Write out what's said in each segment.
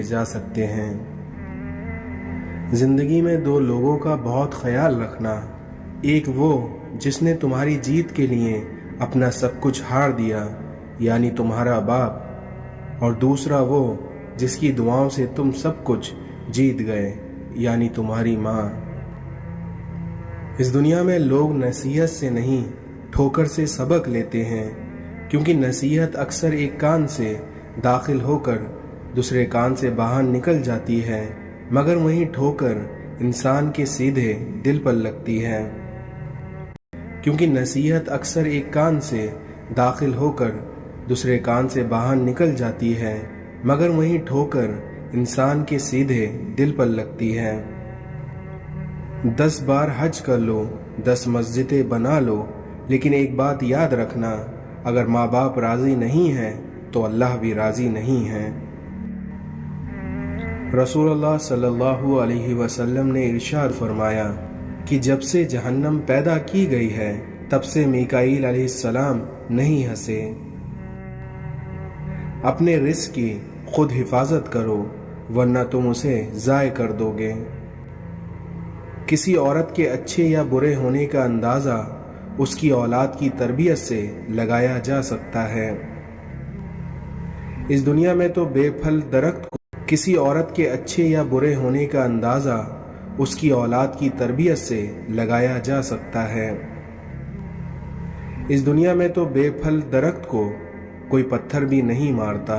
جا سکتے ہیں۔ زندگی میں دو لوگوں کا بہت خیال رکھنا، ایک وہ جس نے تمہاری جیت کے لیے اپنا سب کچھ ہار دیا یعنی تمہارا باپ، اور دوسرا وہ جس کی دعاؤں سے تم سب کچھ جیت گئے یعنی تمہاری ماں۔ اس دنیا میں لوگ نصیحت سے نہیں ٹھوکر سے سبق لیتے ہیں، کیونکہ نصیحت اکثر ایک کان سے داخل ہو کر دوسرے کان سے باہر نکل جاتی ہے، مگر وہیں ٹھوکر انسان کے سیدھے دل پر لگتی ہے۔ کیونکہ نصیحت اکثر ایک کان سے داخل ہو کر دوسرے کان سے باہر نکل جاتی ہے، مگر وہیں ٹھوکر انسان کے سیدھے دل پر لگتی ہے۔ 10 بار حج کر لو، 10 مسجدیں بنا لو، لیکن ایک بات یاد رکھنا، اگر ماں باپ راضی نہیں ہیں تو اللہ بھی راضی نہیں ہے۔ رسول اللہ صلی اللہ علیہ وسلم نے ارشاد فرمایا کہ جب سے جہنم پیدا کی گئی ہے تب سے میکائیل علیہ السلام نہیں ہنسے۔ اپنے رزق کی خود حفاظت کرو ورنہ تم اسے ضائع کر دو گے۔ کسی عورت کے اچھے یا برے ہونے کا اندازہ اس کی اولاد کی تربیت سے لگایا جا سکتا ہے۔ اس دنیا میں تو بے پھل درخت کو کسی عورت کے اچھے یا برے ہونے کا اندازہ اس کی اولاد کی تربیت سے لگایا جا سکتا ہے۔ اس دنیا میں تو بے پھل درخت کو کوئی پتھر بھی نہیں مارتا۔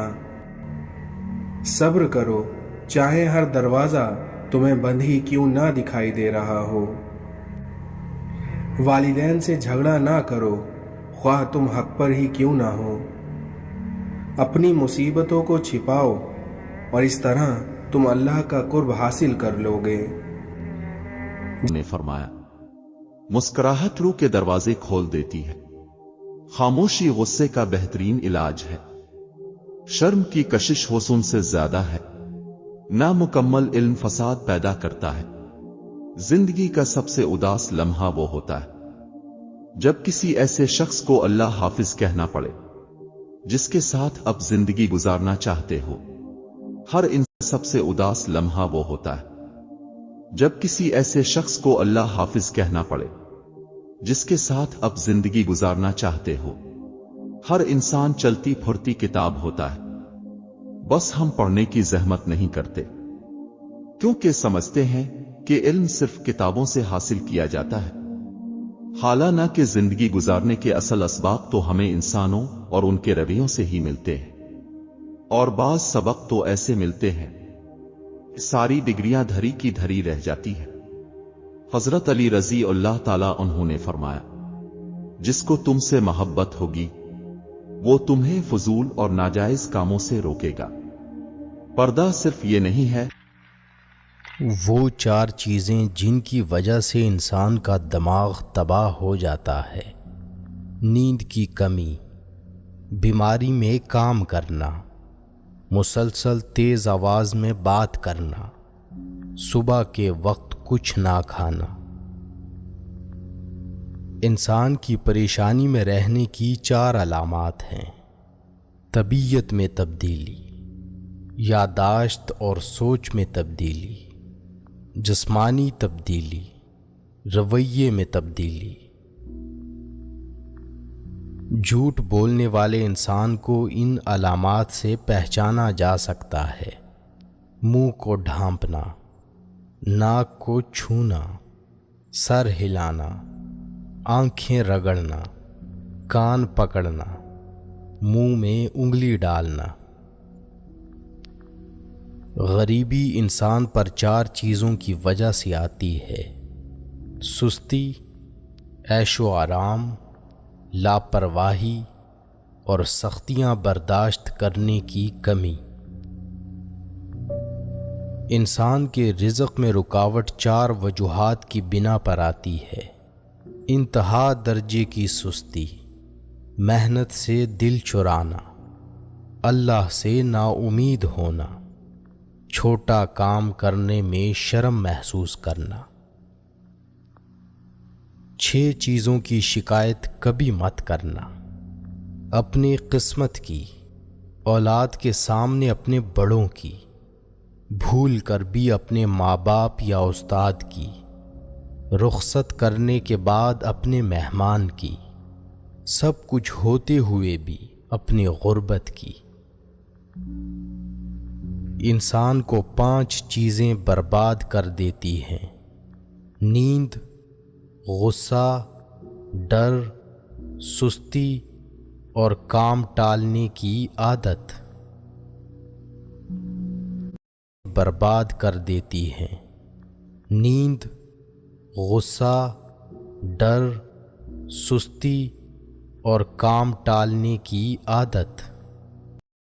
صبر کرو، چاہے ہر دروازہ تمہیں بند ہی کیوں نہ دکھائی دے رہا ہو۔ والدین سے جھگڑا نہ کرو، خواہ تم حق پر ہی کیوں نہ ہو۔ اپنی مصیبتوں کو چھپاؤ اور اس طرح تم اللہ کا قرب حاصل کر لو گے۔ نے فرمایا، مسکراہٹ روح کے دروازے کھول دیتی ہے، خاموشی غصے کا بہترین علاج ہے، شرم کی کشش حسن سے زیادہ ہے، نامکمل علم فساد پیدا کرتا ہے۔ زندگی کا سب سے اداس لمحہ وہ ہوتا ہے جب کسی ایسے شخص کو اللہ حافظ کہنا پڑے جس کے ساتھ اب زندگی گزارنا چاہتے ہو۔ ہر انسان سب سے اداس لمحہ وہ ہوتا ہے جب کسی ایسے شخص کو اللہ حافظ کہنا پڑے جس کے ساتھ اب زندگی گزارنا چاہتے ہو۔ ہر انسان چلتی پھرتی کتاب ہوتا ہے، بس ہم پڑھنے کی زحمت نہیں کرتے کیونکہ سمجھتے ہیں کہ علم صرف کتابوں سے حاصل کیا جاتا ہے، حالانہ کہ زندگی گزارنے کے اصل اسباب تو ہمیں انسانوں اور ان کے رویوں سے ہی ملتے ہیں، اور بعض سبق تو ایسے ملتے ہیں ساری ڈگریاں دھری کی دھری رہ جاتی ہیں۔ حضرت علی رضی اللہ تعالیٰ عنہ نے فرمایا، جس کو تم سے محبت ہوگی وہ تمہیں فضول اور ناجائز کاموں سے روکے گا۔ پردہ صرف یہ نہیں ہے، وہ 4 چیزیں جن کی وجہ سے انسان کا دماغ تباہ ہو جاتا ہے: نیند کی کمی، بیماری میں کام کرنا، مسلسل تیز آواز میں بات کرنا، صبح کے وقت کچھ نہ کھانا۔ انسان کی پریشانی میں رہنے کی 4 علامات ہیں: طبیعت میں تبدیلی، یادداشت اور سوچ میں تبدیلی، جسمانی تبدیلی، رویے میں تبدیلی۔ جھوٹ بولنے والے انسان کو ان علامات سے پہچانا جا سکتا ہے: منہ کو ڈھانپنا، ناک کو چھونا، سر ہلانا، آنکھیں رگڑنا، کان پکڑنا، منہ میں انگلی ڈالنا۔ غریبی انسان پر 4 چیزوں کی وجہ سے آتی ہے: سستی، عیش و آرام، لاپرواہی اور سختیاں برداشت کرنے کی کمی۔ انسان کے رزق میں رکاوٹ 4 وجوہات کی بنا پر آتی ہے: انتہا درجے کی سستی، محنت سے دل چرانا، اللہ سے نا امید ہونا، چھوٹا کام کرنے میں شرم محسوس کرنا۔ 6 چیزوں کی شکایت کبھی مت کرنا: اپنی قسمت کی، اولاد کے سامنے اپنے بڑوں کی، بھول کر بھی اپنے ماں باپ یا استاد کی، رخصت کرنے کے بعد اپنے مہمان کی، سب کچھ ہوتے ہوئے بھی اپنی غربت کی۔ انسان کو 5 چیزیں برباد کر دیتی ہیں: نیند، غصہ، ڈر، سستی اور کام ٹالنے کی عادت برباد کر دیتی ہیں۔ نیند، غصہ، ڈر، سستی اور کام ٹالنے کی عادت